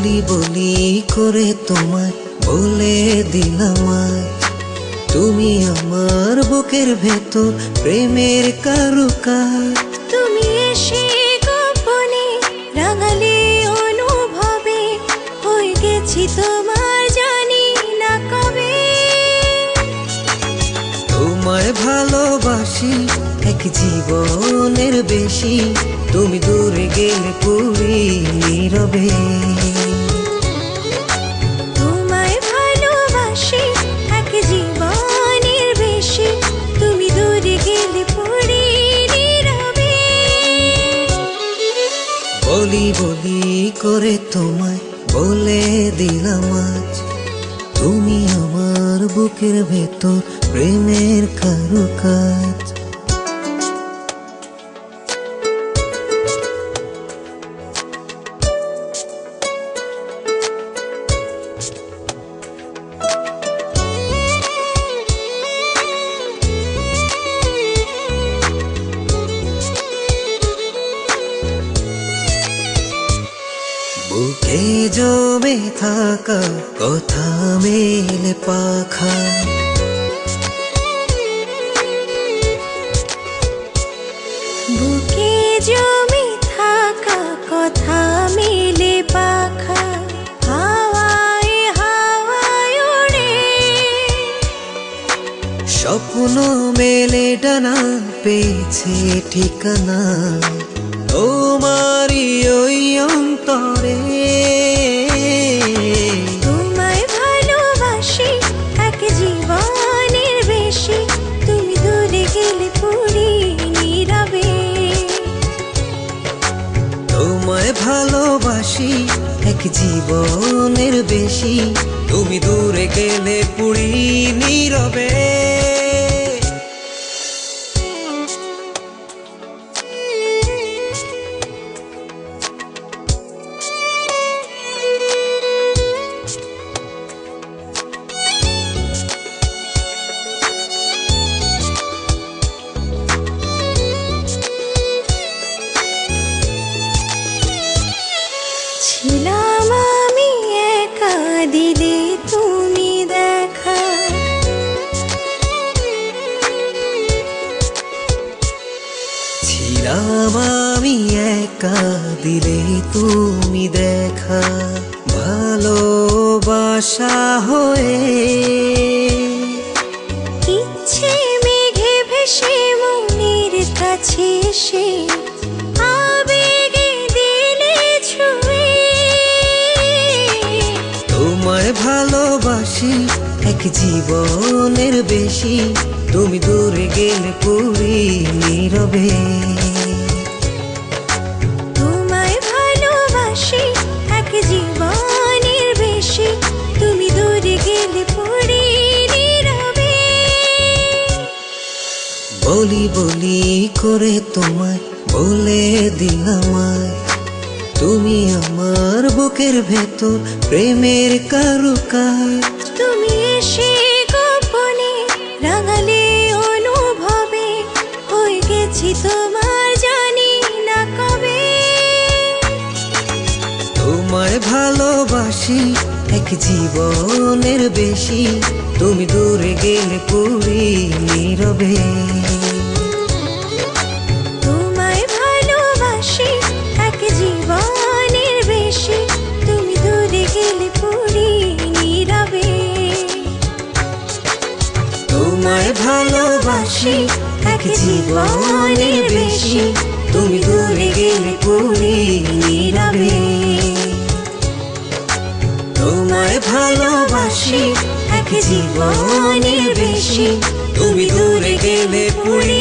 বলি বলি করে তোমায় বলে দিলাম আজ, তুমি আমার বুকের ভেতর প্রেমের কারুকাজ। তুমি এসে গোপনে রাঙালে অনুভবে, হয়ে গেছি তোমার জানি না কবে। তোমায় ভালোবাসি এক জীবনের বেশি, তুমি দূরে গেলে পুরি নীরবে। তোমায় ভালোবাসি এক জীবনের বেশি, তুমি দূরে গেলে পড়ি নীরবে। বলি বলি করে তোমায় বলে দিলাম আজ, তুমি আমার বুকের ভেতর প্রেমের কারুকাজ। বুকে জমে থাকা কথা মেলে পাখা, বুকে জমে থাকা কথা মেলে পাখা, হাওয়ায় হাওয়ায় ওড়ে। স্বপ্ন মেলে ডানা পেয়েছে ঠিকানা তোমারই ওই অন্তরে। তোমায় ভালোবাসি এক জীবনের বেশি, তুমি দূরে গেলে পড়ি নীরবে। তোমায় ভালোবাসি এক জীবনের বেশি, তুমি দূরে গেলে পুরি নীরবে। ছিলাম আমি একা, দিলে তুমি দেখা। ছিলাম আমি একা, দিলে তুমি দেখা। ভালোবাসা হয়ে ইচ্ছে মেঘে ভেসে মনের কাছে এসে, আবেগে দিলে ছুঁয়ে। তোমায় ভালোবাসি এক জীবনের বেশি, তুমি দূরে গেলে পুরি নীরবে। তোমায় ভালোবাসি এক জীবনের বেশি, তুমি দূরে গেলে পড়ি নীরবে। বলি বলি করে তোমায় বলে দিলাম আজ, তুমি আমার বুকের ভেতর প্রেমের কারুকাজ। তুমি এসে গোপনে রাঙালে অনুভবে, হয়ে গেছি তোমার জানি না কবে। তোমায় ভালোবাসি এক জীবনের বেশি, তুমি দূরে গেলে পুরি নীরবে। তোমায় ভালোবাসি এক জীবনের বেশি, তুমি দূরে গেলে পড়ি নীরবে। তোমায় ভালোবাসি এক জীবনের বেশি, তুমি দূরে গেলে পুরি নীরবে। তোমায় ভালোবাসি এক জীবনের বেশি, তুমি দূরে গেলে পুরি